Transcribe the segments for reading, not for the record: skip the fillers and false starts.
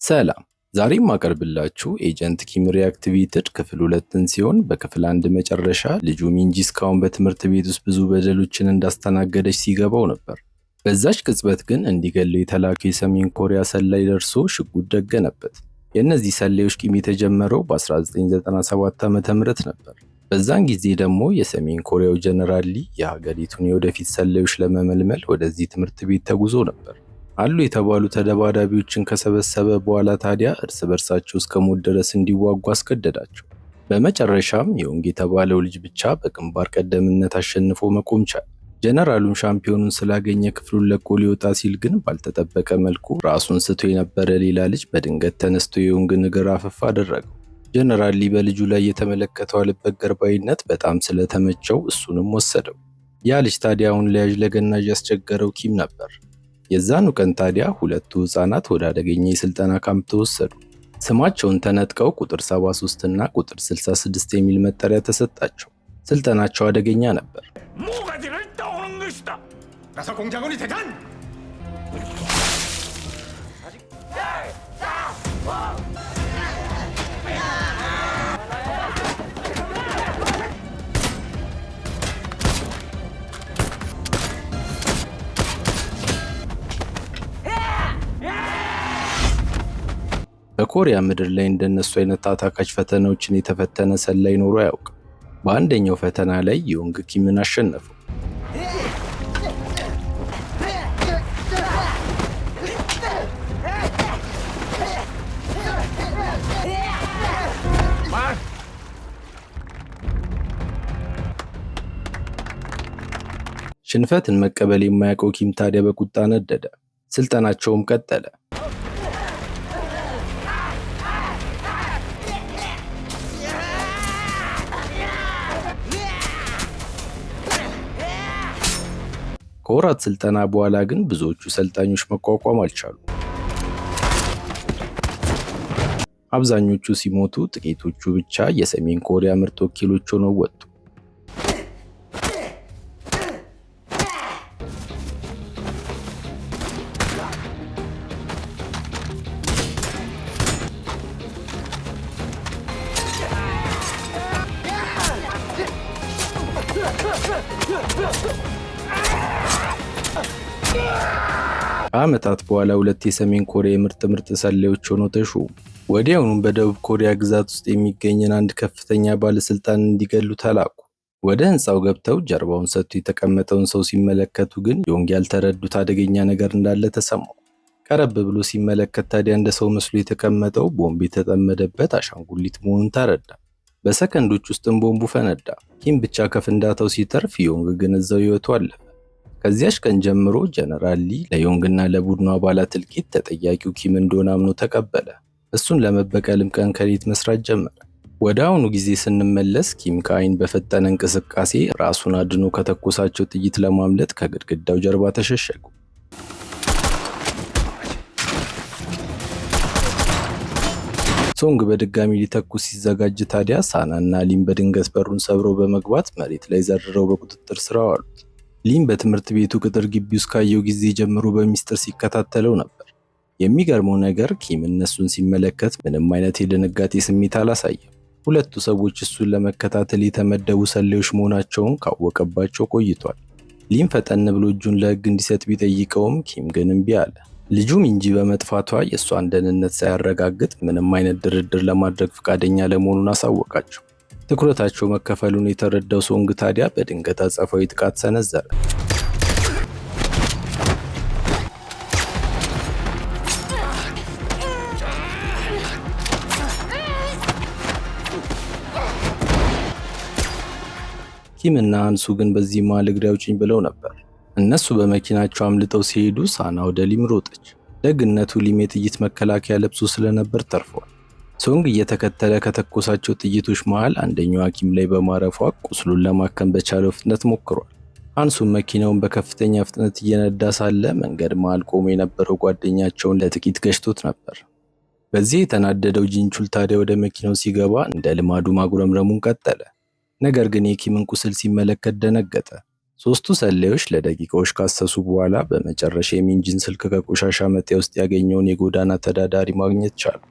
ሰላም ዛሬም ማቀርብላችሁ ኤጀንት ኪም ሪአክቲቬትድ ክፍል 2ን ሲሆን በክፍል 1 መጨረሻ ልጁ ሚንጂ እስካሁን በትምህርት ቤት ውስጥ ብዙ በደሎችን እንዳስተናገደች ሲገባው ነበር። በዛች ቅጽበት ግን እንዲገለው የተላከው የሰሜን ኮሪያ ሰላይ ደርሶ ሽጉጥ ደገነበት። የእነዚህ ሰላዮች ቂም የተጀመረው በ1997 ዓ.ም ነበር። በዛን ጊዜ ደግሞ የሰሜን ኮሪያው ጀነራል ሊ የሀገሪቱን የወደፊት ሰላዮች ለመመልመል ወደዚህ ትምህርት ቤት ተጉዞ ነበር። አሉ የተባሉ ተደባዳቢዎችን ከሰበሰበ በኋላ ታዲያ እርስ በርሳቸው እስከ ሞት ድረስ እንዲዋጉ አስገደዳቸው። በመጨረሻም ዮንግ የተባለው ልጅ ብቻ በግንባር ቀደምትነት አሸንፎ መቆም ቻለ። ጀነራሉም ሻምፒዮኑን ስላገኘ ክፍሉን ለቆ ሊወጣ ሲል ግን ባልተጠበቀ መልኩ ራሱን ስቶ የነበረ ሌላ ልጅ በድንገት ተነስቶ የዮንግን እግር አፈፍ አደረገው። ጀነራል ሊ በልጁ ላይ የተመለከተው አልበገር ባይነት በጣም ስለተመቸው እሱንም ወሰደው። ያ ልጅ ታዲያ አሁን ለያዥ ለገናዥ ያስቸገረው ኪም ነበር። የዛኑ ቀን ታዲያ ሁለቱ ህፃናት ወደ አደገኛ የስልጠና ካምፕ ተወሰዱ። ስማቸውን ተነጥቀው ቁጥር 73 እና ቁጥር 66 የሚል መጠሪያ ተሰጣቸው። ስልጠናቸው አደገኛ ነበር። በኮሪያ ምድር ላይ እንደነሱ አይነት አታካች ፈተናዎችን የተፈተነ ሰላይ ኖሮ አያውቅም። በአንደኛው ፈተና ላይ ዮንግ ኪምን አሸነፈው። ሽንፈትን መቀበል የማያውቀው ኪም ታዲያ በቁጣ ነደደ። ስልጠናቸውም ቀጠለ። ከወራት ስልጠና በኋላ ግን ብዙዎቹ ሰልጣኞች መቋቋም አልቻሉ። አብዛኞቹ ሲሞቱ፣ ጥቂቶቹ ብቻ የሰሜን ኮሪያ ምርጥ ወኪሎች ሆነው ወጡ። ከዓመታት በኋላ ሁለት የሰሜን ኮሪያ ምርጥ ሰላዮች ሆነው ተሾሙ። ወዲያውኑም በደቡብ ኮሪያ ግዛት ውስጥ የሚገኝን አንድ ከፍተኛ ባለስልጣን እንዲገሉ ተላኩ። ወደ ህንፃው ገብተው ጀርባውን ሰጥቶ የተቀመጠውን ሰው ሲመለከቱ ግን ዮንግ ያልተረዱት አደገኛ ነገር እንዳለ ተሰማው። ቀረብ ብሎ ሲመለከት ታዲያ እንደ ሰው መስሎ የተቀመጠው ቦምብ የተጠመደበት አሻንጉሊት መሆኑን ተረዳ። በሰከንዶች ውስጥም ቦምቡ ፈነዳ። ኪም ብቻ ከፍንዳታው ሲተርፍ፣ ዮንግ ግን እዛው ህይወቱ አለፈ። ከዚያች ቀን ጀምሮ ጀነራል ሊ ለዮንግና ለቡድኑ አባላት እልቂት ተጠያቂው ኪም እንደሆነ አምኖ ተቀበለ። እሱን ለመበቀልም ቀን ከሌት መስራት ጀመረ። ወደ አሁኑ ጊዜ ስንመለስ ኪም ከአይን በፈጠነ እንቅስቃሴ ራሱን አድኖ ከተኮሳቸው ጥይት ለማምለጥ ከግድግዳው ጀርባ ተሸሸጉ። ሶንግ በድጋሚ ሊተኩስ ሲዘጋጅ ታዲያ ሳናና ሊም በድንገት በሩን ሰብረው በመግባት መሬት ላይ ዘርረው በቁጥጥር ስር አዋሉት። ሊም በትምህርት ቤቱ ቅጥር ግቢ ውስጥ ካየው ጊዜ ጀምሮ በሚስጥር ሲከታተለው ነበር። የሚገርመው ነገር ኪም እነሱን ሲመለከት ምንም አይነት የድንጋጤ ስሜት አላሳየም። ሁለቱ ሰዎች እሱን ለመከታተል የተመደቡ ሰላዮች መሆናቸውን ካወቀባቸው ቆይቷል። ሊም ፈጠን ብሎ እጁን ለህግ እንዲሰጥ ቢጠይቀውም ኪም ግን እምቢ አለ። ልጁ ሚንጂ በመጥፋቷ የእሷን ደህንነት ሳያረጋግጥ ምንም አይነት ድርድር ለማድረግ ፈቃደኛ ለመሆኑን አሳወቃቸው። ትኩረታቸው መከፈሉን የተረዳው ሶንግ ታዲያ በድንገት አጸፋዊ ጥቃት ሰነዘረ። ኪም እና አንሱ ግን በዚህ መሃል እግሬ አውጭኝ ብለው ነበር። እነሱ በመኪናቸው አምልጠው ሲሄዱ ሳና ወደ ሊም ሮጠች። ደግነቱ ሊም የጥይት መከላከያ ለብሶ ስለነበር ተርፏል። ሶንግ እየተከተለ ከተኮሳቸው ጥይቶች መሃል አንደኛው ኪም ላይ በማረፏ ቁስሉን ለማከም በቻለው ፍጥነት ሞክሯል። አንሱም መኪናውን በከፍተኛ ፍጥነት እየነዳ ሳለ መንገድ መሃል ቆሞ የነበረው ጓደኛቸውን ለጥቂት ገጭቶት ነበር። በዚህ የተናደደው ጂንቹል ታዲያ ወደ መኪናው ሲገባ እንደ ልማዱ ማጉረምረሙን ቀጠለ። ነገር ግን የኪምን ቁስል ሲመለከት ደነገጠ። ሦስቱ ሰላዮች ለደቂቃዎች ካሰሱ በኋላ በመጨረሻ የሚንጂን ስልክ ከቆሻሻ መጣያ ውስጥ ያገኘውን የጎዳና ተዳዳሪ ማግኘት ቻሉ።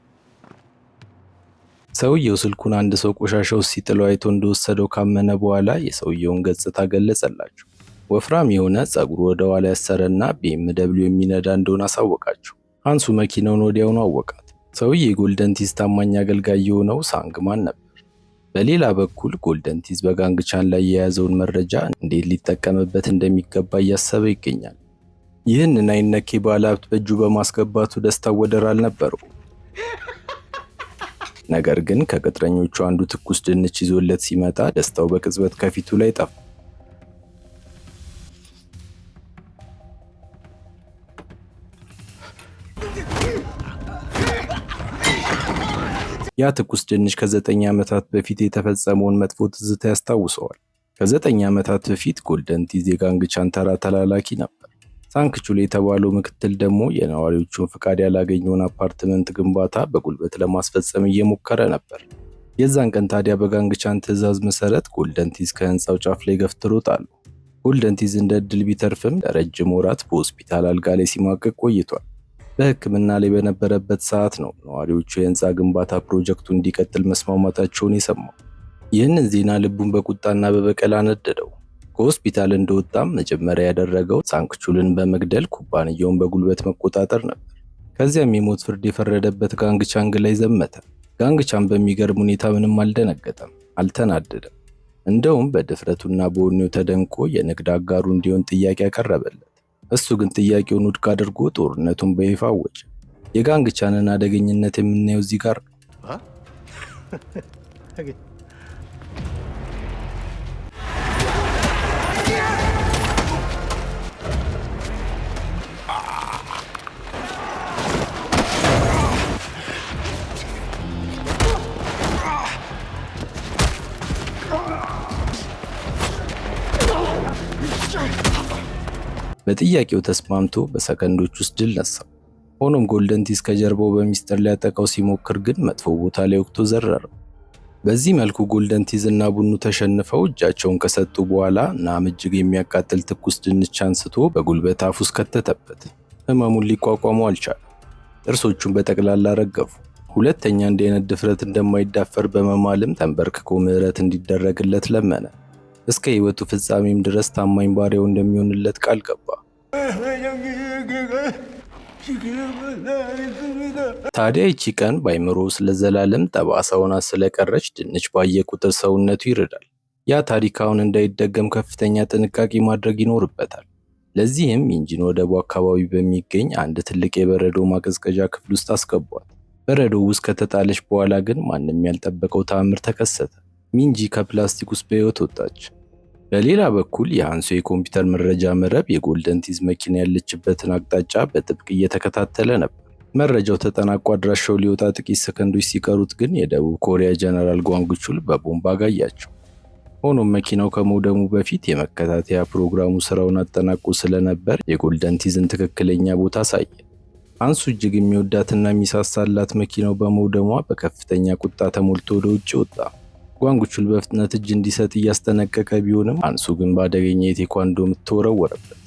ሰውየው ስልኩን አንድ ሰው ቆሻሻ ውስጥ ሲጥለው አይቶ እንደወሰደው ካመነ በኋላ የሰውየውን ገጽታ ገለጸላቸው። ወፍራም የሆነ ጸጉሩ ወደ ኋላ ያሰረና BMW የሚነዳ እንደሆነ አሳወቃቸው። ሃንሱ መኪናውን ወዲያውኑ አወቃት። ሰውዬ የጎልደን ቲዝ ታማኝ አገልጋይ የሆነው ሳንግማን ነበር። በሌላ በኩል ጎልደን ቲዝ በጋንግቻን ላይ የያዘውን መረጃ እንዴት ሊጠቀምበት እንደሚገባ እያሰበ ይገኛል። ይህንን አይነኬ ባለሀብት በእጁ በማስገባቱ ደስታው ወደር አልነበረው። ነገር ግን ከቅጥረኞቹ አንዱ ትኩስ ድንች ይዞለት ሲመጣ ደስታው በቅጽበት ከፊቱ ላይ ጠፋ። ያ ትኩስ ድንች ከ9 ዓመታት በፊት የተፈጸመውን መጥፎ ትዝታ ያስታውሰዋል። ከ9 ዓመታት በፊት ጎልደን ቲዝ የጋንግቻን ተራ ተላላኪ ነበር። ሳንክቹል የተባለው ምክትል ደግሞ የነዋሪዎቹን ፍቃድ ያላገኘውን አፓርትመንት ግንባታ በጉልበት ለማስፈጸም እየሞከረ ነበር። የዛን ቀን ታዲያ በጋንግቻን ትዕዛዝ መሰረት ጎልደን ቲዝ ከህንፃው ጫፍ ላይ ገፍትሮ ጣሉ። ጎልደን ቲዝ እንደ ዕድል ቢተርፍም ለረጅም ወራት በሆስፒታል አልጋ ላይ ሲማቀቅ ቆይቷል። በሕክምና ላይ በነበረበት ሰዓት ነው ነዋሪዎቹ የህንፃ ግንባታ ፕሮጀክቱ እንዲቀጥል መስማማታቸውን የሰማው። ይህንን ዜና ልቡን በቁጣና በበቀል አነደደው። ከሆስፒታል እንደወጣም መጀመሪያ ያደረገው ሳንክቹልን በመግደል ኩባንያውን በጉልበት መቆጣጠር ነበር። ከዚያም የሞት ፍርድ የፈረደበት ጋንግቻንግ ላይ ዘመተ። ጋንግቻን በሚገርም ሁኔታ ምንም አልደነገጠም፣ አልተናደደም። እንደውም በድፍረቱና በወኔው ተደንቆ የንግድ አጋሩ እንዲሆን ጥያቄ ያቀረበለት። እሱ ግን ጥያቄውን ውድቅ አድርጎ ጦርነቱን በይፋ አወጀ። የጋንግቻንን አደገኝነት የምናየው እዚህ ጋር ነው። በጥያቄው ተስማምቶ በሰከንዶች ውስጥ ድል ነሳው። ሆኖም ጎልደን ቲዝ ከጀርባው በሚስጥር ሊያጠቃው ሲሞክር ግን መጥፎ ቦታ ላይ ወቅቶ ዘረረው። በዚህ መልኩ ጎልደን ቲዝ እና ቡኑ ተሸንፈው እጃቸውን ከሰጡ በኋላ ናም እጅግ የሚያቃጥል ትኩስ ድንች አንስቶ በጉልበት አፍ ውስጥ ከተተበት። ህመሙን ሊቋቋመው አልቻለም። ጥርሶቹን በጠቅላላ ረገፉ። ሁለተኛ እንዲህ አይነት ድፍረት እንደማይዳፈር በመማልም ተንበርክኮ ምህረት እንዲደረግለት ለመነ። እስከ ህይወቱ ፍጻሜም ድረስ ታማኝ ባሪያው እንደሚሆንለት ቃል ገባ። ታዲያ ይቺ ቀን በአይምሮ ስለዘላለም ጠባሳ ሆና ስለቀረች ድንች ባየ ቁጥር ሰውነቱ ይርዳል። ያ ታሪክ አሁን እንዳይደገም ከፍተኛ ጥንቃቄ ማድረግ ይኖርበታል። ለዚህም ሚንጂን ወደቡ አካባቢ በሚገኝ አንድ ትልቅ የበረዶ ማቀዝቀዣ ክፍል ውስጥ አስገቧት። በረዶው ውስጥ ከተጣለች በኋላ ግን ማንም ያልጠበቀው ተአምር ተከሰተ። ሚንጂ ከፕላስቲክ ውስጥ በሕይወት ወጣች። በሌላ በኩል የሃንሱ የኮምፒውተር መረጃ መረብ የጎልደን ቲዝ መኪና ያለችበትን አቅጣጫ በጥብቅ እየተከታተለ ነበር። መረጃው ተጠናቆ አድራሻው ሊወጣ ጥቂት ሰከንዶች ሲቀሩት ግን የደቡብ ኮሪያ ጀነራል ጓንግቹል በቦምብ አጋያቸው። ሆኖም መኪናው ከመውደሙ በፊት የመከታተያ ፕሮግራሙ ስራውን አጠናቆ ስለነበር የጎልደን ቲዝን ትክክለኛ ቦታ አሳየ። ሃንሱ እጅግ የሚወዳትና የሚሳሳላት መኪናው በመውደሟ በከፍተኛ ቁጣ ተሞልቶ ወደ ውጭ ወጣ። ጓንግቹል በፍጥነት እጅ እንዲሰጥ እያስጠነቀቀ ቢሆንም ሃንሱ ግን በአደገኛ የቴኳንዶ ምት ተወረወረበት።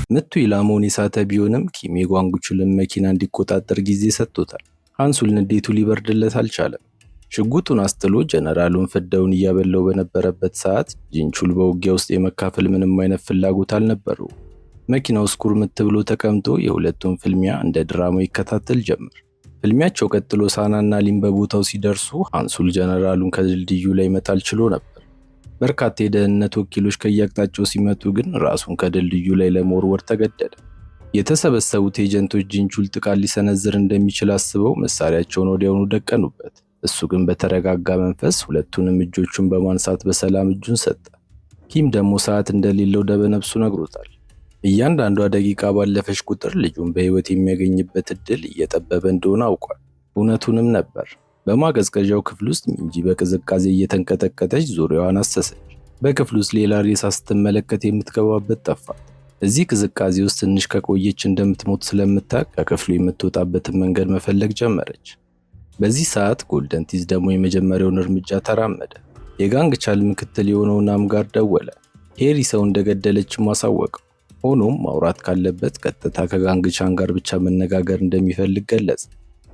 ምቱ ኢላማውን የሳተ ቢሆንም ኪም የጓንግቹልን መኪና እንዲቆጣጠር ጊዜ ሰጥቶታል። ሃንሱል ንዴቱ ሊበርድለት አልቻለም። ሽጉጡን አስጥሎ ጀነራሉን ፍዳውን እያበላው በነበረበት ሰዓት ጂንቹል በውጊያ ውስጥ የመካፈል ምንም አይነት ፍላጎት አልነበረው። መኪናው ውስጥ ኩርምት ብሎ ተቀምጦ የሁለቱን ፍልሚያ እንደ ድራማ ይከታተል ጀመር። ፍልሚያቸው ቀጥሎ ሳናና ሊም በቦታው ሲደርሱ ሃንሱል ጀነራሉን ከድልድዩ ላይ መጣል ችሎ ነበር። በርካታ የደህንነት ወኪሎች ከየአቅጣጫው ሲመጡ ግን ራሱን ከድልድዩ ላይ ለመወርወር ተገደደ። የተሰበሰቡት ኤጀንቶች ጂንቹል ጥቃት ሊሰነዝር እንደሚችል አስበው መሳሪያቸውን ወዲያውኑ ደቀኑበት። እሱ ግን በተረጋጋ መንፈስ ሁለቱንም እጆቹን በማንሳት በሰላም እጁን ሰጠ። ኪም ደግሞ ሰዓት እንደሌለው ደበነፍሱ ነግሮታል። እያንዳንዷ ደቂቃ ባለፈች ቁጥር ልጁን በህይወት የሚያገኝበት እድል እየጠበበ እንደሆነ አውቋል። እውነቱንም ነበር። በማቀዝቀዣው ክፍል ውስጥ ሚንጂ በቅዝቃዜ እየተንቀጠቀጠች ዙሪያዋን አሰሰች። በክፍል ውስጥ ሌላ ሬሳ ስትመለከት የምትገባበት ጠፋት። እዚህ ቅዝቃዜ ውስጥ ትንሽ ከቆየች እንደምትሞት ስለምታውቅ ከክፍሉ የምትወጣበትን መንገድ መፈለግ ጀመረች። በዚህ ሰዓት ጎልደን ቲዝ ደግሞ የመጀመሪያውን እርምጃ ተራመደ። የጋንግ ቻል ምክትል የሆነው ናም ጋር ደወለ። ሄሪ ሰው እንደገደለችም አሳወቀው። ሆኖም ማውራት ካለበት ቀጥታ ከጋንግ ቻን ጋር ብቻ መነጋገር እንደሚፈልግ ገለጸ።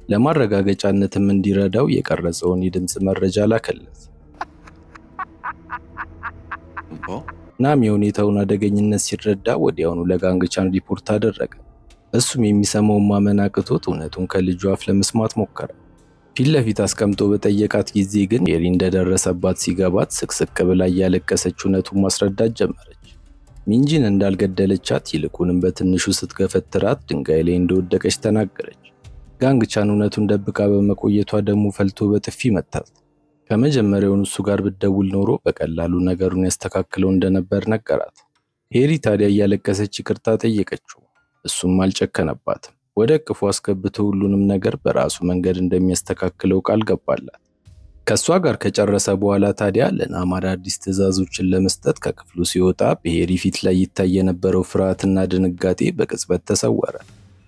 ለማረጋገጫነትም እንዲረዳው የቀረጸውን የድምፅ መረጃ ላከለት። ናም የሁኔታውን አደገኝነት ሲረዳ ወዲያውኑ ለጋንግ ቻን ሪፖርት አደረገ። እሱም የሚሰማውን ማመን አቅቶት እውነቱን ከልጁ አፍ ለመስማት ሞከረ። ፊት ለፊት አስቀምጦ በጠየቃት ጊዜ ግን ሄሪ እንደደረሰባት ሲገባት ስቅስቅ ብላ እያለቀሰች እውነቱን ማስረዳት ጀመረች። ሚንጂን እንዳልገደለቻት ይልቁንም በትንሹ ስትገፈትራት ድንጋይ ላይ እንደወደቀች ተናገረች። ጋንግ ቻን እውነቱን ደብቃ በመቆየቷ ደግሞ ፈልቶ በጥፊ መታት። ከመጀመሪያውን እሱ ጋር ብትደውል ኖሮ በቀላሉ ነገሩን ያስተካክለው እንደነበር ነገራት። ሄሪ ታዲያ እያለቀሰች ይቅርታ ጠየቀችው። እሱም አልጨከነባትም። ወደ እቅፉ አስገብቶ ሁሉንም ነገር በራሱ መንገድ እንደሚያስተካክለው ቃል ገባላት። ከሷ ጋር ከጨረሰ በኋላ ታዲያ ለናም አዳዲስ ትዕዛዞችን ለመስጠት ከክፍሉ ሲወጣ በሄሪ ፊት ላይ ይታይ የነበረው ፍርሃትና ድንጋጤ በቅጽበት ተሰወረ።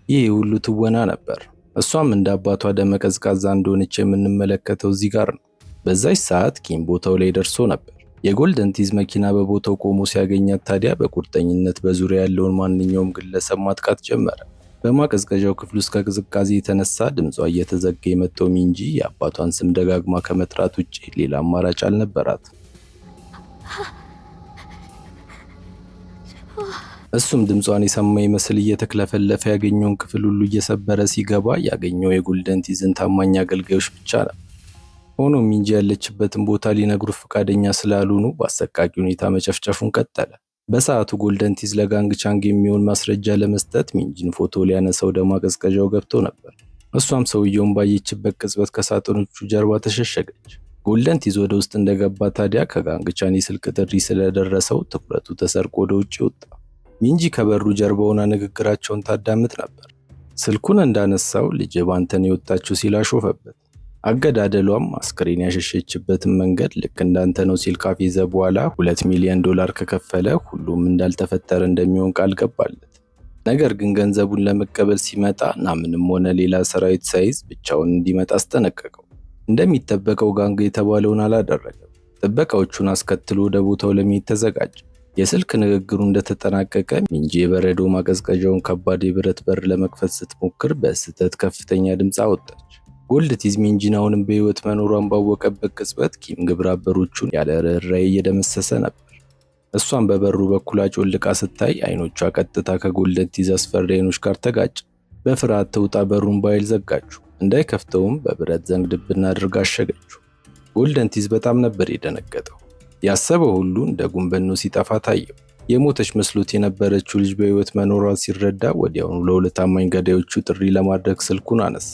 ይህ ሁሉ ትወና ነበር። እሷም እንደ አባቷ ደመ ቀዝቃዛ እንደሆነች የምንመለከተው እዚህ ጋር ነው። በዛች ሰዓት ኪም ቦታው ላይ ደርሶ ነበር። የጎልደን ቲዝ መኪና በቦታው ቆሞ ሲያገኛት ታዲያ በቁርጠኝነት በዙሪያ ያለውን ማንኛውም ግለሰብ ማጥቃት ጀመረ። በማቀዝቀዣው ክፍል ውስጥ ከቅዝቃዜ የተነሳ ድምጿ እየተዘጋ የመጣው ሚንጂ የአባቷን ስም ደጋግማ ከመጥራት ውጪ ሌላ አማራጭ አልነበራት። እሱም ድምጿን የሰማ ይመስል እየተክለፈለፈ ያገኘውን ክፍል ሁሉ እየሰበረ ሲገባ ያገኘው የጎልደን ቲዝን ታማኝ አገልጋዮች ብቻ ነው። ሆኖም ሚንጂ ያለችበትን ቦታ ሊነግሩ ፈቃደኛ ስላልሆኑ በአሰቃቂ ሁኔታ መጨፍጨፉን ቀጠለ። በሰዓቱ ጎልደን ቲዝ ለጋንግ ቻንግ የሚሆን ማስረጃ ለመስጠት ሚንጂን ፎቶ ሊያነሳው ወደ ማቀዝቀዣው ገብቶ ነበር። እሷም ሰውየውን ባየችበት ቅጽበት ከሳጥኖቹ ጀርባ ተሸሸገች። ጎልደን ቲዝ ወደ ውስጥ እንደገባ ታዲያ ከጋንግ ቻን የስልክ ጥሪ ስለደረሰው ትኩረቱ ተሰርቆ ወደ ውጭ ወጣ። ሚንጂ ከበሩ ጀርባ ሆና ንግግራቸውን ታዳምጥ ነበር። ስልኩን እንዳነሳው ልጅ ባንተን የወጣችው ሲል አሾፈበት። አገዳደሏም አስክሬን ያሸሸችበትን መንገድ ልክ እንዳንተ ነው ሲል ካፌዘ በኋላ $2 ሚሊዮን ከከፈለ ሁሉም እንዳልተፈጠረ እንደሚሆን ቃል ገባለት። ነገር ግን ገንዘቡን ለመቀበል ሲመጣ ናምንም ሆነ ሌላ ሰራዊት ሳይዝ ብቻውን እንዲመጣ አስጠነቀቀው። እንደሚጠበቀው ጋንግ የተባለውን አላደረገም። ጥበቃዎቹን አስከትሎ ወደ ቦታው ለመሄድ ተዘጋጀ። የስልክ ንግግሩ እንደተጠናቀቀ ሚንጂ የበረዶ ማቀዝቀዣውን ከባድ የብረት በር ለመክፈት ስትሞክር በስህተት ከፍተኛ ድምፅ አወጣች። ጎልድ ቲዝ ሚንጂን አሁንም በህይወት መኖሯን ባወቀበት ቅጽበት ኪም ግብረ አበሮቹን ያለ ርኅራኄ እየደመሰሰ ነበር። እሷን በበሩ በኩል አጮልቃ ስታይ አይኖቿ ቀጥታ ከጎልደን ቲዝ አስፈሪ አይኖች ጋር ተጋጨ። በፍርሃት ተውጣ በሩን በኃይል ዘጋችው። እንዳይከፍተውም በብረት ዘንግ ድብና አድርጋ አሸገችው። ጎልደን ቲዝ በጣም ነበር የደነገጠው። ያሰበው ሁሉ እንደ ጉንበኖ ሲጠፋ ታየው። የሞተች መስሎት የነበረችው ልጅ በህይወት መኖሯን ሲረዳ ወዲያውኑ ለሁለት ታማኝ ገዳዮቹ ጥሪ ለማድረግ ስልኩን አነሳ።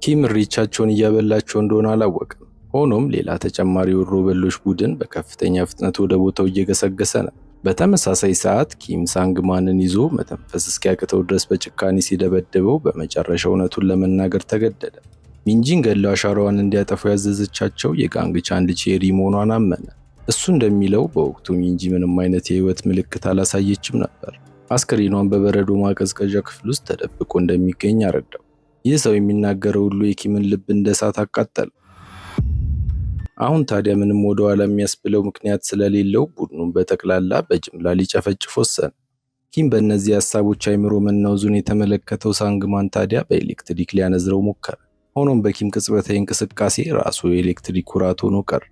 ኪም ሪቻቸውን እያበላቸው እንደሆነ አላወቅም። ሆኖም ሌላ ተጨማሪ ወሮበሎች ቡድን በከፍተኛ ፍጥነት ወደ ቦታው እየገሰገሰ ነው። በተመሳሳይ ሰዓት ኪም ሳንግማንን ይዞ መተንፈስ እስኪያቅተው ድረስ በጭካኔ ሲደበድበው በመጨረሻ እውነቱን ለመናገር ተገደደ። ሚንጂን ገድለው አሻራዋን እንዲያጠፉ ያዘዘቻቸው የጋንግ ቻን ልጅ ሄሪ መሆኗን አመነ። እሱ እንደሚለው በወቅቱ ሚንጂ ምንም አይነት የህይወት ምልክት አላሳየችም ነበር። አስክሬኗን በበረዶ ማቀዝቀዣ ክፍል ውስጥ ተደብቆ እንደሚገኝ አረዳው። ይህ ሰው የሚናገረው ሁሉ የኪምን ልብ እንደ እሳት አቃጠለው። አሁን ታዲያ ምንም ወደ ኋላ የሚያስብለው ምክንያት ስለሌለው ቡድኑን በጠቅላላ በጅምላ ሊጨፈጭፍ ወሰነ። ኪም በእነዚህ ሀሳቦች አይምሮ መናወዙን የተመለከተው ሳንግማን ታዲያ በኤሌክትሪክ ሊያነዝረው ሞከረ። ሆኖም በኪም ቅጽበታዊ እንቅስቃሴ ራሱ የኤሌክትሪክ ኩራት ሆኖ ቀረ።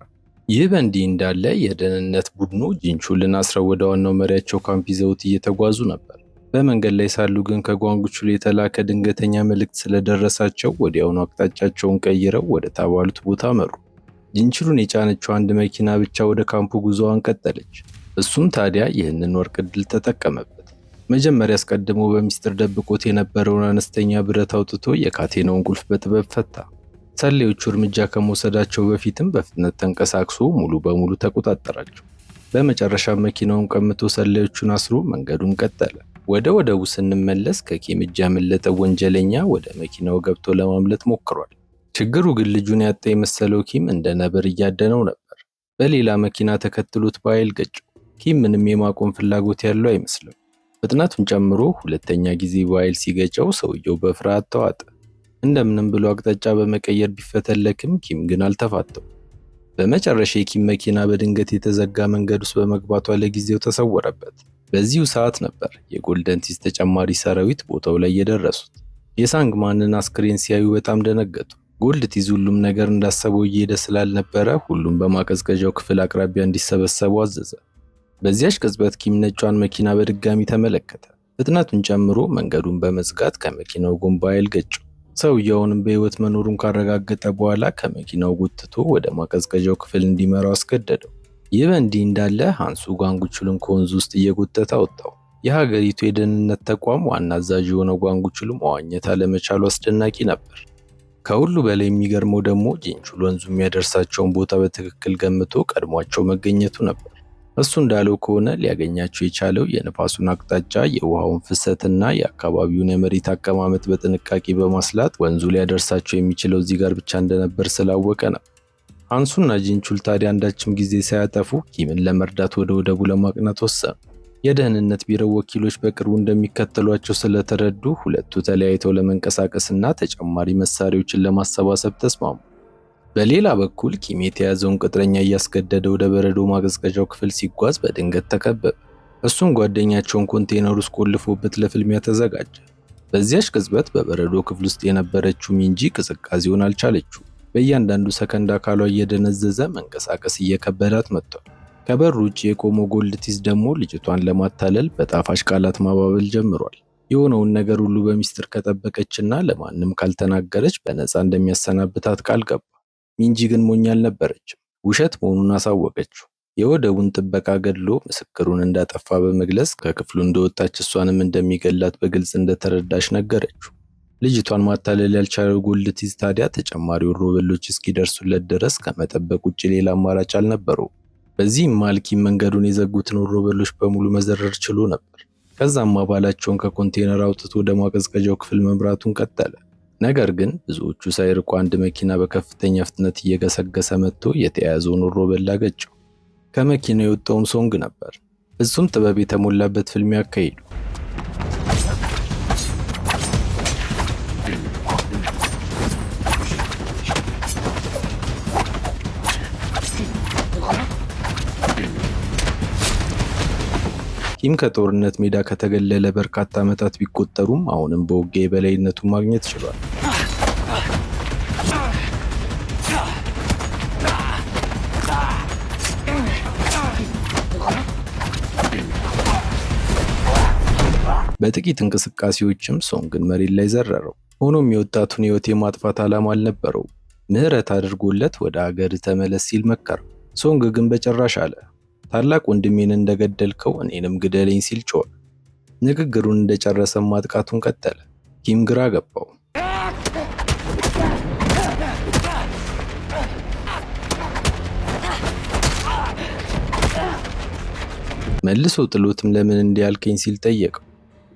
ይህ በእንዲህ እንዳለ የደህንነት ቡድኑ ጂንቹልን አስረው ወደ ዋናው መሪያቸው ካምፕ ይዘውት እየተጓዙ ነበር። በመንገድ ላይ ሳሉ ግን ከጓንጉቹል የተላከ ድንገተኛ መልእክት ስለደረሳቸው ወዲያውኑ አቅጣጫቸውን ቀይረው ወደ ተባሉት ቦታ መሩ። ጂንቹሉን የጫነችው አንድ መኪና ብቻ ወደ ካምፑ ጉዞዋን ቀጠለች። እሱም ታዲያ ይህንን ወርቅ ዕድል ተጠቀመበት። መጀመሪያ አስቀድሞ በሚስጥር ደብቆት የነበረውን አነስተኛ ብረት አውጥቶ የካቴናውን ቁልፍ በጥበብ ፈታ። ሰላዮቹ እርምጃ ከመውሰዳቸው በፊትም በፍጥነት ተንቀሳቅሶ ሙሉ በሙሉ ተቆጣጠራቸው። በመጨረሻ መኪናውን ቀምቶ ሰላዮቹን አስሮ መንገዱን ቀጠለ። ወደ ወደቡ ስንመለስ ከኪም እጅ ያመለጠ ወንጀለኛ ወደ መኪናው ገብቶ ለማምለጥ ሞክሯል። ችግሩ ግን ልጁን ያጣ የመሰለው ኪም እንደ ነብር እያደነው ነበር። በሌላ መኪና ተከትሎት በኃይል ገጨው። ኪም ምንም የማቆም ፍላጎት ያለው አይመስልም። ፍጥነቱን ጨምሮ ሁለተኛ ጊዜ በኃይል ሲገጨው ሰውየው በፍርሃት ተዋጠ። እንደምንም ብሎ አቅጣጫ በመቀየር ቢፈተለክም ኪም ግን አልተፋተው። በመጨረሻ የኪም መኪና በድንገት የተዘጋ መንገድ ውስጥ በመግባቷ ለጊዜው ተሰወረበት። በዚሁ ሰዓት ነበር የጎልደን ቲዝ ተጨማሪ ሰራዊት ቦታው ላይ የደረሱት። የሳንግማንን አስክሬን ሲያዩ በጣም ደነገጡ። ጎልድ ቲዝ ሁሉም ነገር እንዳሰበው እየሄደ ስላልነበረ ሁሉም በማቀዝቀዣው ክፍል አቅራቢያ እንዲሰበሰቡ አዘዘ። በዚያች ቅጽበት ኪም ነጯን መኪና በድጋሚ ተመለከተ። ፍጥነቱን ጨምሮ መንገዱን በመዝጋት ከመኪናው ጎን በኃይል ገጨው። ሰውየውንም በሕይወት መኖሩን ካረጋገጠ በኋላ ከመኪናው ጎትቶ ወደ ማቀዝቀዣው ክፍል እንዲመራው አስገደደው። ይህ በእንዲህ እንዳለ ሃንሱ ጓንጉቹልን ከወንዙ ውስጥ እየጎተተ አወጣው። የሀገሪቱ የደህንነት ተቋም ዋና አዛዥ የሆነው ጓንጉቹሉ መዋኘት አለመቻሉ አስደናቂ ነበር። ከሁሉ በላይ የሚገርመው ደግሞ ጂንቹል ወንዙ የሚያደርሳቸውን ቦታ በትክክል ገምቶ ቀድሟቸው መገኘቱ ነበር። እሱ እንዳለው ከሆነ ሊያገኛቸው የቻለው የንፋሱን አቅጣጫ፣ የውሃውን ፍሰትና የአካባቢውን የመሬት አቀማመጥ በጥንቃቄ በማስላት ወንዙ ሊያደርሳቸው የሚችለው እዚህ ጋር ብቻ እንደነበር ስላወቀ ነው። ሃንሱና ጂንቹል ታዲያ አንዳችም ጊዜ ሳያጠፉ ኪምን ለመርዳት ወደ ወደቡ ለማቅናት ወሰኑ። የደህንነት ቢሮው ወኪሎች በቅርቡ እንደሚከተሏቸው ስለተረዱ ሁለቱ ተለያይተው ለመንቀሳቀስና ተጨማሪ መሳሪያዎችን ለማሰባሰብ ተስማሙ። በሌላ በኩል ኪም የተያዘውን ቅጥረኛ እያስገደደ ወደ በረዶ ማቀዝቀዣው ክፍል ሲጓዝ በድንገት ተከበበ። እሱም ጓደኛቸውን ኮንቴነር ውስጥ ቆልፎበት ለፍልሚያ ተዘጋጀ። በዚያች ቅጽበት በበረዶ ክፍል ውስጥ የነበረችው ሚንጂ ቅዝቃዜውን አልቻለችው። በእያንዳንዱ ሰከንድ አካሏ እየደነዘዘ መንቀሳቀስ እየከበዳት መጥቷል። ከበሩ ውጭ የቆመው ጎልድ ቲዝ ደግሞ ልጅቷን ለማታለል በጣፋጭ ቃላት ማባበል ጀምሯል። የሆነውን ነገር ሁሉ በሚስጥር ከጠበቀችና ለማንም ካልተናገረች በነፃ እንደሚያሰናብታት ቃል ገባ። ሚንጂ ግን ሞኝ አልነበረችም። ውሸት መሆኑን አሳወቀችው። የወደቡን ጥበቃ ገድሎ ምስክሩን እንዳጠፋ በመግለጽ ከክፍሉ እንደወጣች እሷንም እንደሚገላት በግልጽ እንደተረዳች ነገረችው። ልጅቷን ማታለል ያልቻለው ጎልድ ቲዝ ታዲያ ተጨማሪ ወሮበሎች እስኪደርሱለት ድረስ ከመጠበቅ ውጭ ሌላ አማራጭ አልነበረውም። በዚህም መሃል ኪም መንገዱን የዘጉትን ወሮበሎች በሙሉ መዘረር ችሎ ነበር። ከዛም አባላቸውን ከኮንቴነር አውጥቶ ወደ ማቀዝቀዣው ክፍል መምራቱን ቀጠለ። ነገር ግን ብዙዎቹ ሳይርቁ አንድ መኪና በከፍተኛ ፍጥነት እየገሰገሰ መጥቶ የተያያዘውን ወሮበላ ገጨው። ከመኪናው የወጣውም ሶንግ ነበር። እሱም ጥበብ የተሞላበት ፍልሚያ አካሄዱ። ኪም ከጦርነት ሜዳ ከተገለለ በርካታ ዓመታት ቢቆጠሩም አሁንም በውጊያ የበላይነቱን ማግኘት ችሏል። በጥቂት እንቅስቃሴዎችም ሶንግን መሬት ላይ ዘረረው። ሆኖም የወጣቱን ሕይወት የማጥፋት ዓላማ አልነበረውም። ምህረት አድርጎለት ወደ አገር ተመለስ ሲል መከረው። ሶንግ ግን በጭራሽ አለ። ታላቅ ወንድሜን እንደገደልከው እኔንም ግደለኝ ሲል ጮኸ። ንግግሩን እንደጨረሰ ማጥቃቱን ቀጠለ። ኪም ግራ ገባው። መልሶ ጥሎትም ለምን እንዲያልከኝ ሲል ጠየቀው።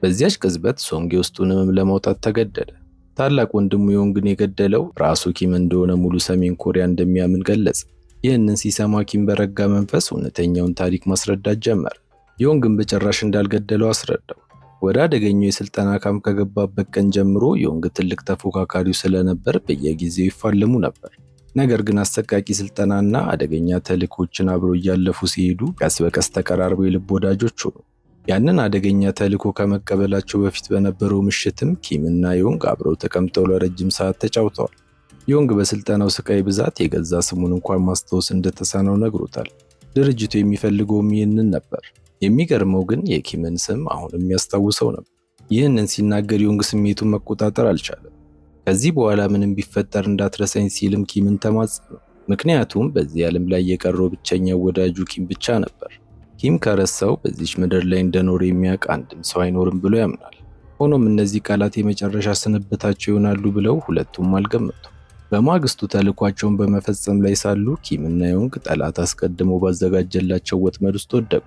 በዚያች ቅጽበት ሶንግ የውስጡን ህመም ለማውጣት ተገደደ። ታላቅ ወንድሙ ዮንግን የገደለው ራሱ ኪም እንደሆነ ሙሉ ሰሜን ኮሪያ እንደሚያምን ገለጸ። ይህንን ሲሰማ ኪም በረጋ መንፈስ እውነተኛውን ታሪክ ማስረዳት ጀመረ። ዮንግን በጭራሽ እንዳልገደለው አስረዳው። ወደ አደገኛው የስልጠና ካምፕ ከገባበት ቀን ጀምሮ ዮንግ ትልቅ ተፎካካሪው ስለነበር በየጊዜው ይፋለሙ ነበር። ነገር ግን አሰቃቂ ስልጠናና አደገኛ ተልእኮችን አብረው እያለፉ ሲሄዱ ቀስ በቀስ ተቀራርበው የልብ ወዳጆች ሆኑ። ያንን አደገኛ ተልእኮ ከመቀበላቸው በፊት በነበረው ምሽትም ኪም እና ዮንግ አብረው ተቀምጠው ለረጅም ሰዓት ተጫውተዋል። ዮንግ በስልጠናው ስቃይ ብዛት የገዛ ስሙን እንኳን ማስታወስ እንደተሳነው ነግሮታል። ድርጅቱ የሚፈልገውም ይህንን ነበር። የሚገርመው ግን የኪምን ስም አሁንም ያስታውሰው ነበር። ይህንን ሲናገር ዮንግ ስሜቱን መቆጣጠር አልቻለም። ከዚህ በኋላ ምንም ቢፈጠር እንዳትረሳኝ ሲልም ኪምን ተማጸነው። ምክንያቱም በዚህ ዓለም ላይ የቀረው ብቸኛው ወዳጁ ኪም ብቻ ነበር። ኪም ከረሳው በዚች ምድር ላይ እንደኖረ የሚያውቅ አንድም ሰው አይኖርም ብሎ ያምናል። ሆኖም እነዚህ ቃላት የመጨረሻ ስንብታቸው ይሆናሉ ብለው ሁለቱም አልገመቱም። በማግስቱ ተልኳቸውን በመፈጸም ላይ ሳሉ ኪም እና ዮንግ ጠላት አስቀድሞ ባዘጋጀላቸው ወጥመድ ውስጥ ወደቁ።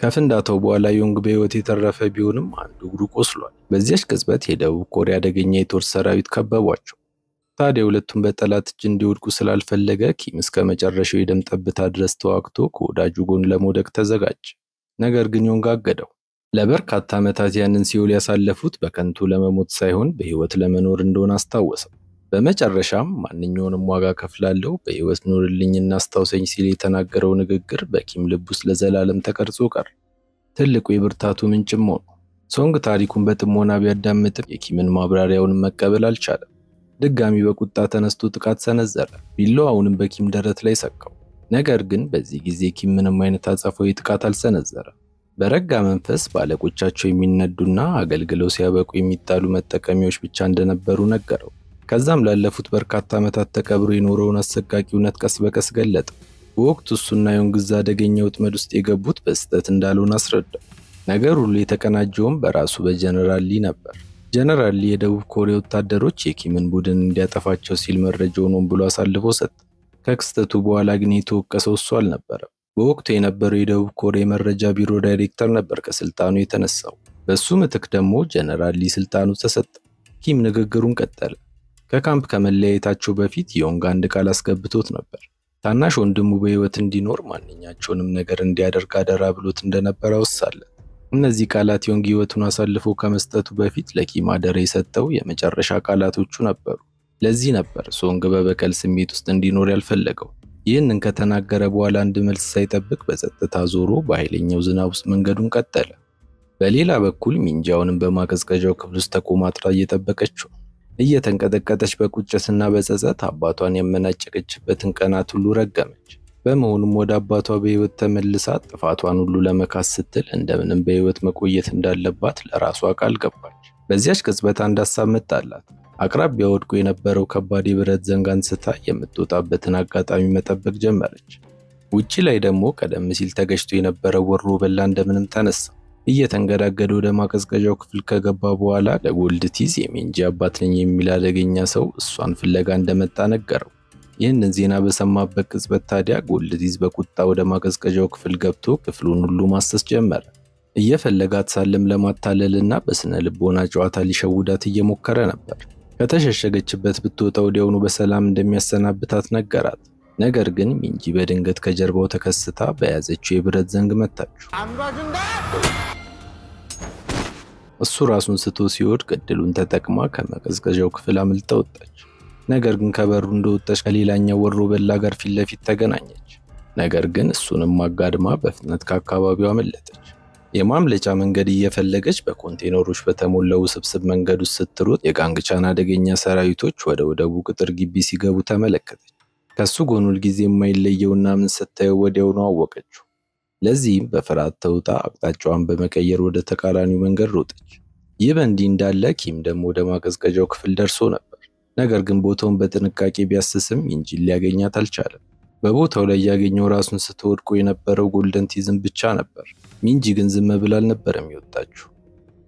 ከፍንዳታው በኋላ ዮንግ በሕይወት የተረፈ ቢሆንም አንዱ እግሩ ቆስሏል። በዚያች ቅጽበት የደቡብ ኮሪያ አደገኛ የጦር ሰራዊት ከበቧቸው። ታዲያ ሁለቱም በጠላት እጅ እንዲወድቁ ስላልፈለገ ኪም እስከ መጨረሻው የደም ጠብታ ድረስ ተዋግቶ ከወዳጁ ጎን ለመውደቅ ተዘጋጀ። ነገር ግን ዮንግ አገደው። ለበርካታ ዓመታት ያንን ሲኦል ያሳለፉት በከንቱ ለመሞት ሳይሆን በሕይወት ለመኖር እንደሆነ አስታወሰው። በመጨረሻም ማንኛውንም ዋጋ ከፍላለሁ፣ በሕይወት ኑርልኝና አስታውሰኝ ሲል የተናገረው ንግግር በኪም ልብ ውስጥ ለዘላለም ተቀርጾ ቀረ። ትልቁ የብርታቱ ምንጭም ሆኖ። ሶንግ ታሪኩን በጥሞና ቢያዳምጥም የኪምን ማብራሪያውን መቀበል አልቻለም። ድጋሚ በቁጣ ተነስቶ ጥቃት ሰነዘረ። ቢላዋውንም በኪም ደረት ላይ ሰካው። ነገር ግን በዚህ ጊዜ ኪም ምንም አይነት አጸፋዊ ጥቃት አልሰነዘረም። በረጋ መንፈስ በአለቆቻቸው የሚነዱና አገልግለው ሲያበቁ የሚጣሉ መጠቀሚያዎች ብቻ እንደነበሩ ነገረው። ከዛም ላለፉት በርካታ ዓመታት ተቀብሮ የኖረውን አሰቃቂ እውነት ቀስ በቀስ ገለጠ። በወቅቱ እሱና ዮንግዝ አደገኛ ወጥመድ ውስጥ የገቡት በስህተት እንዳልሆነ አስረዳው። ነገር ሁሉ የተቀናጀውም በራሱ በጀነራል ሊ ነበር። ጀነራል ሊ የደቡብ ኮሪያ ወታደሮች የኪምን ቡድን እንዲያጠፋቸው ሲል መረጃውን ሆን ብሎ አሳልፎ ሰጠ። ከክስተቱ በኋላ ግን የተወቀሰው እሱ አልነበረም። በወቅቱ የነበረው የደቡብ ኮሪያ የመረጃ ቢሮ ዳይሬክተር ነበር ከስልጣኑ የተነሳው። በሱ ምትክ ደግሞ ጀነራል ሊ ስልጣኑ ተሰጠ። ኪም ንግግሩን ቀጠለ። ከካምፕ ከመለያየታቸው በፊት ዮንግ አንድ ቃል አስገብቶት ነበር። ታናሽ ወንድሙ በሕይወት እንዲኖር ማንኛቸውንም ነገር እንዲያደርግ አደራ ብሎት እንደነበር አወሳለት። እነዚህ ቃላት ዮንግ ሕይወቱን አሳልፎ ከመስጠቱ በፊት ለኪም አደራ የሰጠው የመጨረሻ ቃላቶቹ ነበሩ። ለዚህ ነበር ሶንግ በበቀል ስሜት ውስጥ እንዲኖር ያልፈለገው። ይህንን ከተናገረ በኋላ አንድ መልስ ሳይጠብቅ በጸጥታ ዞሮ በኃይለኛው ዝናብ ውስጥ መንገዱን ቀጠለ። በሌላ በኩል ሚንጃውንም በማቀዝቀዣው ክፍል ውስጥ ተኮማትራ እየጠበቀችው፣ እየተንቀጠቀጠች በቁጭትና በጸጸት አባቷን ያመናጨቀችበትን ቀናት ሁሉ ረገመች። በመሆኑም ወደ አባቷ በሕይወት ተመልሳ ጥፋቷን ሁሉ ለመካስ ስትል እንደምንም በሕይወት መቆየት እንዳለባት ለራሷ ቃል ገባች። በዚያች ቅጽበት አንድ ሀሳብ መጣላት። አቅራቢያ ወድቆ የነበረው ከባድ የብረት ዘንግ አንስታ የምትወጣበትን አጋጣሚ መጠበቅ ጀመረች። ውጪ ላይ ደግሞ ቀደም ሲል ተገጭቶ የነበረው ወሮ በላ እንደምንም ተነሳ። እየተንገዳገደ ወደ ማቀዝቀዣው ክፍል ከገባ በኋላ ለጎልድቲዝ የሚንጂ አባት ነኝ የሚል አደገኛ ሰው እሷን ፍለጋ እንደመጣ ነገረው። ይህንን ዜና በሰማበት ቅጽበት ታዲያ ጎልድቲዝ በቁጣ ወደ ማቀዝቀዣው ክፍል ገብቶ ክፍሉን ሁሉ ማሰስ ጀመረ። እየፈለጋት ሳለም ለማታለልና በስነ ልቦና ጨዋታ ሊሸውዳት እየሞከረ ነበር። ከተሸሸገችበት ብትወጣ ወዲያውኑ በሰላም እንደሚያሰናብታት ነገራት። ነገር ግን ሚንጂ በድንገት ከጀርባው ተከስታ በያዘችው የብረት ዘንግ መታችው። እሱ ራሱን ስቶ ሲወድቅ እድሉን ተጠቅማ ከመቀዝቀዣው ክፍል አምልጣ ወጣች። ነገር ግን ከበሩ እንደወጣች ከሌላኛው ወሮ በላ ጋር ፊት ለፊት ተገናኘች። ነገር ግን እሱንም አጋድማ በፍጥነት ከአካባቢው አመለጠች። የማምለጫ መንገድ እየፈለገች በኮንቴነሮች በተሞላው ውስብስብ መንገድ ውስጥ ስትሮጥ የጋንግቻን አደገኛ ሰራዊቶች ወደ ወደቡ ቅጥር ግቢ ሲገቡ ተመለከተች። ከሱ ጎን ሁልጊዜ የማይለየውና ምን ስታየው ወዲያውኑ አወቀችው። ለዚህም በፍርሃት ተውጣ አቅጣጫዋን በመቀየር ወደ ተቃራኒው መንገድ ሮጠች። ይህ በእንዲህ እንዳለ ኪም ደግሞ ወደ ማቀዝቀዣው ክፍል ደርሶ ነበር። ነገር ግን ቦታውን በጥንቃቄ ቢያስስም ሚንጂን ሊያገኛት አልቻለም። በቦታው ላይ ያገኘው ራሱን ስትወድቆ የነበረው ጎልደንቲዝም ብቻ ነበር። ሚንጂ ግን ዝም ብላ አልነበረም የወጣችው።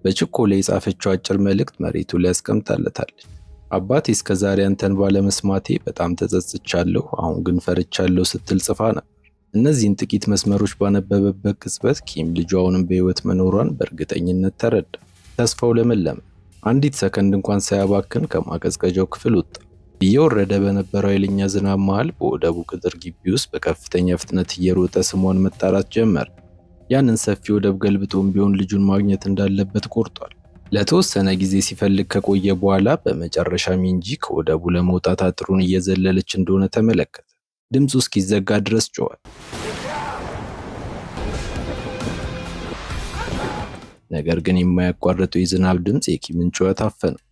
በችኮላ የጻፈችው አጭር መልእክት መሬቱ ላይ አስቀምጣለታለች። አባቴ እስከዛሬ አንተን ባለመስማቴ በጣም ተጸጽቻለሁ፣ አሁን ግን ፈርቻለሁ ስትል ጽፋ ነበር። እነዚህን ጥቂት መስመሮች ባነበበበት ቅጽበት ኪም ልጇ አሁንም በሕይወት መኖሯን በእርግጠኝነት ተረዳ። ተስፋው ለመለመ። አንዲት ሰከንድ እንኳን ሳያባክን ከማቀዝቀዣው ክፍል ወጣ። እየወረደ በነበረው ኃይለኛ ዝናብ መሃል በወደቡ ቅጥር ግቢ ውስጥ በከፍተኛ ፍጥነት እየሮጠ ስሟን መጣራት ጀመረ። ያንን ሰፊ ወደብ ገልብጦም ቢሆን ልጁን ማግኘት እንዳለበት ቆርጧል። ለተወሰነ ጊዜ ሲፈልግ ከቆየ በኋላ በመጨረሻ ሚንጂ ከወደቡ ለመውጣት አጥሩን እየዘለለች እንደሆነ ተመለከተ። ድምፁ እስኪዘጋ ድረስ ጮኸ። ነገር ግን የማያቋርጠው የዝናብ ድምፅ የኪምን ጩኸት አፈነው።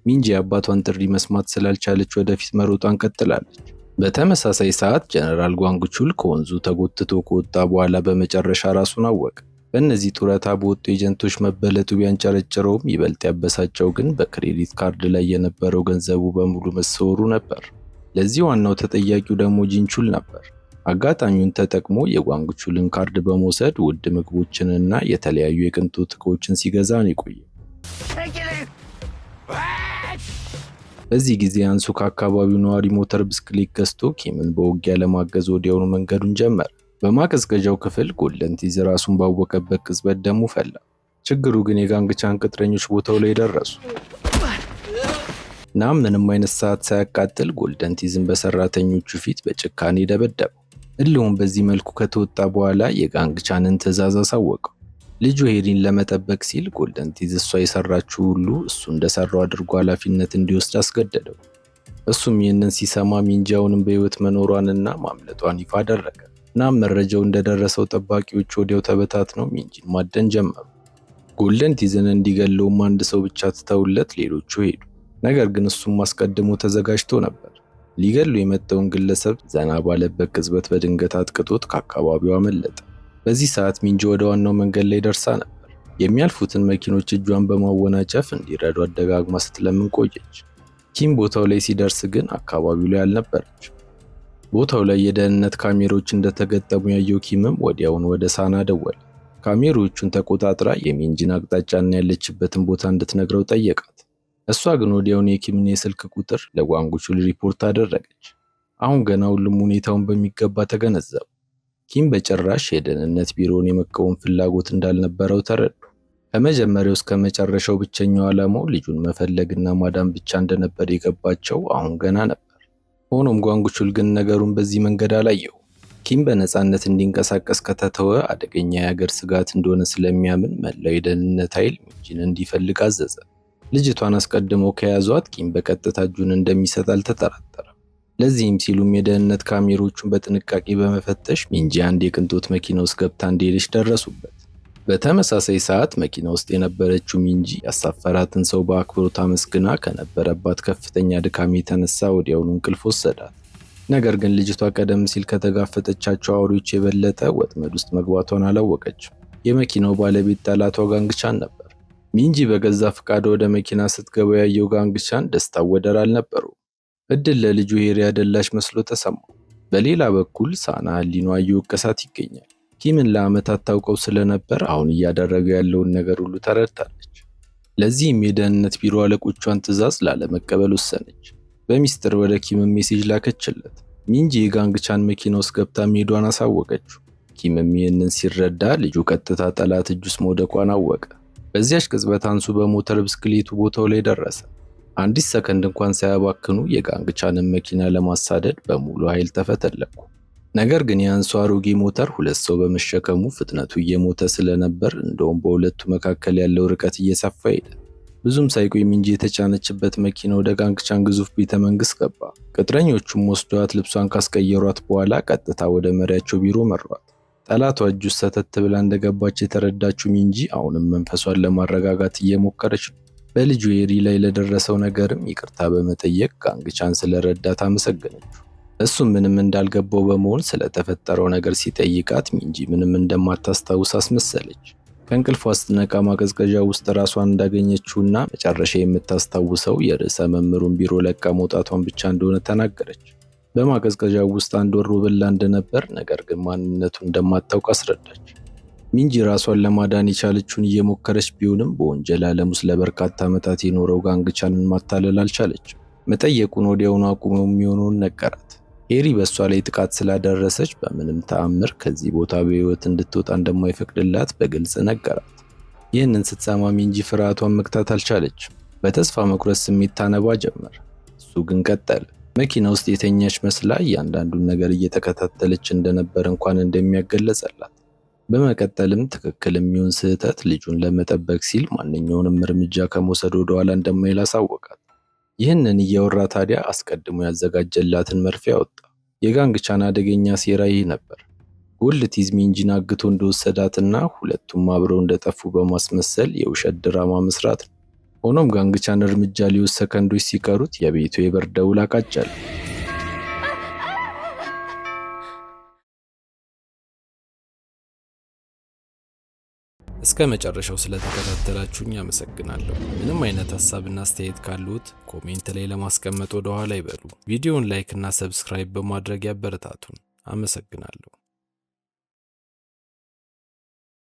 ሚንጂ አባቷን ጥሪ መስማት ስላልቻለች ወደፊት መሮጧን ቀጥላለች። በተመሳሳይ ሰዓት ጀነራል ጓንግቹል ከወንዙ ተጎትቶ ከወጣ በኋላ በመጨረሻ ራሱን አወቀ። በእነዚህ ጡረታ በወጡ ኤጀንቶች መበለጡ ቢያንጨረጭረውም ይበልጥ ያበሳጨው ግን በክሬዲት ካርድ ላይ የነበረው ገንዘቡ በሙሉ መሰወሩ ነበር። ለዚህ ዋናው ተጠያቂው ደግሞ ጂንቹል ነበር። አጋጣሚውን ተጠቅሞ የጓንግቹልን ካርድ በመውሰድ ውድ ምግቦችንና የተለያዩ የቅንጦት ዕቃዎችን ሲገዛ ነው የቆየው። በዚህ ጊዜ አንሱ ከአካባቢው ነዋሪ ሞተር ብስክሌት ገዝቶ ኪምን በውጊያ ለማገዝ ወዲያውኑ መንገዱን ጀመረ። በማቀዝቀዣው ክፍል ጎልደንቲዝ ራሱን ባወቀበት ቅጽበት ደሙ ፈላ። ችግሩ ግን የጋንግቻን ቅጥረኞች ቦታው ላይ ደረሱ። እናም ምንም አይነት ሰዓት ሳያቃጥል ጎልደንቲዝን በሰራተኞቹ ፊት በጭካኔ ደበደበው። እልውም በዚህ መልኩ ከተወጣ በኋላ የጋንግቻንን ትዕዛዝ አሳወቀው። ልጁ ሄሪን ለመጠበቅ ሲል ጎልደን ቲዝ እሷ የሰራችው ሁሉ እሱ እንደሰራው አድርጎ ኃላፊነት እንዲወስድ አስገደደው። እሱም ይህንን ሲሰማ ሚንጂ አሁንም በህይወት መኖሯንና ማምለጧን ይፋ አደረገ። እናም መረጃው እንደደረሰው ጠባቂዎች ወዲያው ተበታትነው ሚንጂን ማደን ጀመሩ። ጎልደን ቲዝን እንዲገለውም አንድ ሰው ብቻ ትተውለት ሌሎቹ ሄዱ። ነገር ግን እሱም አስቀድሞ ተዘጋጅቶ ነበር። ሊገሉ የመጣውን ግለሰብ ዘና ባለበት ቅጽበት በድንገት አጥቅቶት ከአካባቢው አመለጠ። በዚህ ሰዓት ሚንጂ ወደ ዋናው መንገድ ላይ ደርሳ ነበር። የሚያልፉትን መኪኖች እጇን በማወናጨፍ እንዲረዷት ደጋግማ ስትለምን ቆየች። ኪም ቦታው ላይ ሲደርስ ግን አካባቢው ላይ አልነበረች። ቦታው ላይ የደህንነት ካሜራዎች እንደተገጠሙ ያየው ኪምም ወዲያውን ወደ ሳና ደወለ። ካሜራዎቹን ተቆጣጥራ የሚንጂን አቅጣጫና ያለችበትን ቦታ እንድትነግረው ጠየቃት። እሷ ግን ወዲያውን የኪምን የስልክ ቁጥር ለጓንጉቹል ሪፖርት አደረገች። አሁን ገና ሁሉም ሁኔታውን በሚገባ ተገነዘቡ። ኪም በጭራሽ የደህንነት ቢሮውን የመቃወም ፍላጎት እንዳልነበረው ተረዱ። ከመጀመሪያው እስከ መጨረሻው ብቸኛው ዓላማው ልጁን መፈለግና ማዳን ብቻ እንደነበር የገባቸው አሁን ገና ነበር። ሆኖም ጓንጉቹል ግን ነገሩን በዚህ መንገድ አላየው። ኪም በነፃነት እንዲንቀሳቀስ ከተተወ አደገኛ የሀገር ስጋት እንደሆነ ስለሚያምን መላው የደህንነት ኃይል ሚንጂን እንዲፈልግ አዘዘ። ልጅቷን አስቀድመው ከያዟት ኪም በቀጥታ እጁን እንደሚሰጥ አልተጠራጠረም። ለዚህም ሲሉም የደህንነት ካሜሮቹን በጥንቃቄ በመፈተሽ ሚንጂ አንድ የቅንጦት መኪና ውስጥ ገብታ እንደሄደች ደረሱበት። በተመሳሳይ ሰዓት መኪና ውስጥ የነበረችው ሚንጂ ያሳፈራትን ሰው በአክብሮት አመስግና ከነበረባት ከፍተኛ ድካም የተነሳ ወዲያውኑ እንቅልፍ ወሰዳት። ነገር ግን ልጅቷ ቀደም ሲል ከተጋፈጠቻቸው አውሬዎች የበለጠ ወጥመድ ውስጥ መግባቷን አላወቀችም። የመኪናው ባለቤት ጠላቷ ጋንግቻን ነበር። ሚንጂ በገዛ ፍቃድ ወደ መኪና ስትገባ ያየው ጋንግቻን ደስታው ወደር አልነበረው። እድል ለልጁ ሄሪ ያደላሽ መስሎ ተሰማው። በሌላ በኩል ሳና ህሊናዋ እየወቀሳት ይገኛል። ኪምን ለዓመታት ታውቀው ስለነበር አሁን እያደረገ ያለውን ነገር ሁሉ ተረድታለች። ለዚህም የደህንነት ቢሮ አለቆቿን ትዕዛዝ ላለመቀበል ወሰነች። በሚስጥር ወደ ኪም ሜሴጅ ላከችለት። ሚንጂ የጋንግቻን መኪና ውስጥ ገብታ መሄዷን አሳወቀችው። ኪምም ይህንን ሲረዳ ልጁ ቀጥታ ጠላት እጅ ውስጥ መውደቋን አወቀ። በዚያች ቅጽበት አንሱ በሞተር ብስክሌቱ ቦታው ላይ ደረሰ። አንዲት ሰከንድ እንኳን ሳያባክኑ የጋንግቻንን መኪና ለማሳደድ በሙሉ ኃይል ተፈተለኩ። ነገር ግን የአንሱ አሮጌ ሞተር ሁለት ሰው በመሸከሙ ፍጥነቱ እየሞተ ስለነበር እንደውም በሁለቱ መካከል ያለው ርቀት እየሰፋ ሄደ። ብዙም ሳይቆይ ሚንጂ የተጫነችበት መኪና ወደ ጋንግቻን ግዙፍ ቤተ መንግስት ገባ። ቅጥረኞቹም ወስደዋት ልብሷን ካስቀየሯት በኋላ ቀጥታ ወደ መሪያቸው ቢሮ መሯት። ጠላቷ እጁ ሰተት ብላ እንደገባች የተረዳችው ሚንጂ አሁንም መንፈሷን ለማረጋጋት እየሞከረች ነው። በልጁ ሄሪ ላይ ለደረሰው ነገርም ይቅርታ በመጠየቅ ጋንግቻን ስለረዳት አመሰገነችው። እሱም ምንም እንዳልገባው በመሆን ስለተፈጠረው ነገር ሲጠይቃት ሚንጂ ምንም እንደማታስታውስ አስመሰለች። ከእንቅልፏ ስትነቃ ማቀዝቀዣ ውስጥ ራሷን እንዳገኘችውና መጨረሻ የምታስታውሰው የርዕሰ መምህሩን ቢሮ ለቃ መውጣቷን ብቻ እንደሆነ ተናገረች። በማቀዝቀዣው ውስጥ አንድ ወሮበላ እንደነበር ነገር ግን ማንነቱን እንደማታውቅ አስረዳች። ሚንጂ ራሷን ለማዳን የቻለችውን እየሞከረች ቢሆንም በወንጀል ዓለም ውስጥ ለበርካታ ዓመታት የኖረው ጋንግቻንን ማታለል አልቻለችም። መጠየቁን ወዲያውኑ አቁመው የሚሆነውን ነገራት። ሄሪ በእሷ ላይ ጥቃት ስላደረሰች በምንም ተአምር ከዚህ ቦታ በሕይወት እንድትወጣ እንደማይፈቅድላት በግልጽ ነገራት። ይህንን ስትሰማ ሚንጂ ፍርሃቷን መግታት አልቻለችም። በተስፋ መቁረጥ ስሜት ታነባ ጀመር። እሱ ግን ቀጠለ። መኪና ውስጥ የተኛች መስላ እያንዳንዱን ነገር እየተከታተለች እንደነበር እንኳን እንደሚያገለጸላት። በመቀጠልም ትክክል የሚሆን ስህተት ልጁን ለመጠበቅ ሲል ማንኛውንም እርምጃ ከመውሰድ ወደ ኋላ እንደማይል አሳወቃት። ይህንን እያወራ ታዲያ አስቀድሞ ያዘጋጀላትን መርፌ አወጣ። የጋንግቻን አደገኛ ሴራ ይህ ነበር። ጎልድ ቲዝ ሚንጂን አግቶ እንደወሰዳትና ሁለቱም አብረው እንደጠፉ በማስመሰል የውሸት ድራማ መስራት ነው። ሆኖም ጋንግቻን እርምጃ ሊወስድ ሰከንዶች ሲቀሩት የቤቱ የበር ደውል አቃጨለ። እስከ መጨረሻው ስለተከታተላችሁኝ አመሰግናለሁ። ምንም አይነት ሀሳብና አስተያየት ካሉት ኮሜንት ላይ ለማስቀመጥ ወደ ኋላ ይበሉ። ቪዲዮውን ላይክ እና ሰብስክራይብ በማድረግ ያበረታቱን። አመሰግናለሁ።